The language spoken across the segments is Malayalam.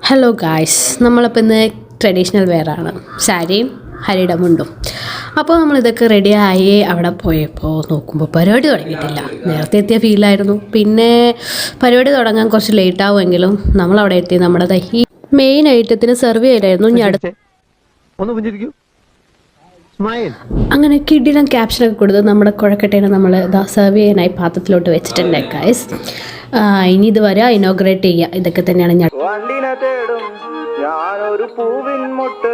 ഹലോ ഗായ്സ്, നമ്മളിപ്പോൾ ഇന്ന് ട്രഡീഷണൽ വെയറാണ്, സാരിയും ഹരിയുടെ മുണ്ടും. അപ്പോൾ നമ്മളിതൊക്കെ റെഡിയായി അവിടെ പോയപ്പോൾ നോക്കുമ്പോൾ പരിപാടി തുടങ്ങിയിട്ടില്ല. നേരത്തെ എത്തിയ ഫീലായിരുന്നു. പിന്നെ പരിപാടി തുടങ്ങാൻ കുറച്ച് ലേറ്റ് ആവുമെങ്കിലും നമ്മളവിടെ എത്തി നമ്മുടെ ഈ മെയിൻ ഐറ്റത്തിന് സെർവ് ചെയ്തായിരുന്നു. അങ്ങനെ കിടിലം ക്യാപ്ഷനൊക്കെ കൊടുത്ത് നമ്മുടെ കുഴക്കട്ടേനെ നമ്മൾ സെർവ് ചെയ്യാനായി പാത്രത്തിലോട്ട് വെച്ചിട്ടുണ്ട് ഗൈസ്. ഇനി ഇത് വരെ ഇനോഗ്രേറ്റ് ചെയ്യുക, ഇതൊക്കെ തന്നെയാണ് ഞാൻ. ഞാനൊരു പൂവിൻ മുട്ട്,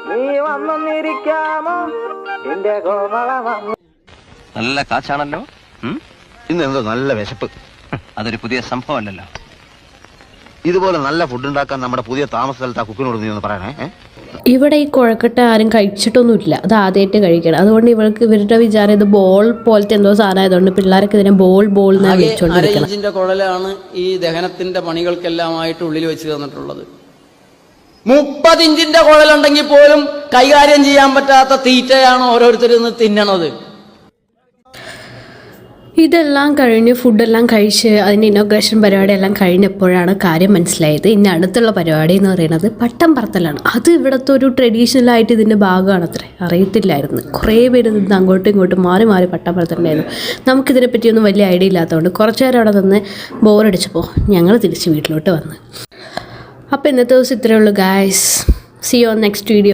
നീ വന്നിരിക്കാമോ എന്റെ നല്ല കാച്ചാണല്ലോ. ഇന്ന് എന്തോ നല്ല വിശപ്പ്. അതൊരു പുതിയ സംഭവമല്ലല്ലോ. ഇതുപോലെ നല്ല ഫുഡ് ഉണ്ടാക്കാൻ നമ്മുടെ പുതിയ താമസ സ്ഥലത്ത് ആ കുക്കിനോട് നീ ഒന്ന് പറയണേ. ഇവിടെ ഈ കുഴക്കട്ട ആരും കഴിച്ചിട്ടൊന്നുമില്ല, അത് ആദ്യമായിട്ട് കഴിക്കണം. അതുകൊണ്ട് ഇവരുടെ വിചാരം ഇത് ബോൾ പോലത്തെ എന്തോ സാധനം ആയതുകൊണ്ട് പിള്ളേർക്ക് ഇതിനെ ബോൾ എന്നാണ് വിളിച്ചുകൊണ്ടിരിക്കുന്നത്. 1/2 ഇഞ്ചിന്റെ കുഴലാണ് ഈ ദഹനത്തിന്റെ പണികൾക്കെല്ലാമായിട്ട് ഉള്ളിൽ വെച്ച് തന്നിട്ടുള്ളത്. 30 ഇഞ്ചിന്റെ കുഴലുണ്ടെങ്കിൽ പോലും കൈകാര്യം ചെയ്യാൻ പറ്റാത്ത തീറ്റയാണ് ഓരോരുത്തരും തിന്നണത്. ഇതെല്ലാം കഴിഞ്ഞ് ഫുഡെല്ലാം കഴിച്ച് അതിൻ്റെ ഇനോഗ്രേഷൻ പരിപാടിയെല്ലാം കഴിഞ്ഞപ്പോഴാണ് കാര്യം മനസ്സിലായത്. ഇനി അടുത്തുള്ള പരിപാടി എന്ന് പറയുന്നത് പട്ടം പറത്തലാണ്. അത് ഇവിടുത്തെ ഒരു ട്രഡീഷണലായിട്ട് ഇതിൻ്റെ ഭാഗമാണ് അത്രേ, അറിയത്തില്ലായിരുന്നു. കുറേ പേര് നിന്ന് അങ്ങോട്ടും ഇങ്ങോട്ടും മാറി പട്ടം പറത്തലുണ്ടായിരുന്നു. നമുക്കിതിനെ പറ്റിയൊന്നും വലിയ ഐഡിയ ഇല്ലാത്തതുകൊണ്ട് കുറച്ച് നേരം അവിടെ നിന്ന് ബോറടിച്ചപ്പോൾ ഞങ്ങൾ തിരിച്ച് വീട്ടിലോട്ട് വന്ന്. അപ്പോൾ ഇന്നത്തെ ദിവസം ഇത്രയേ ഉള്ളൂ guys. See you on next video.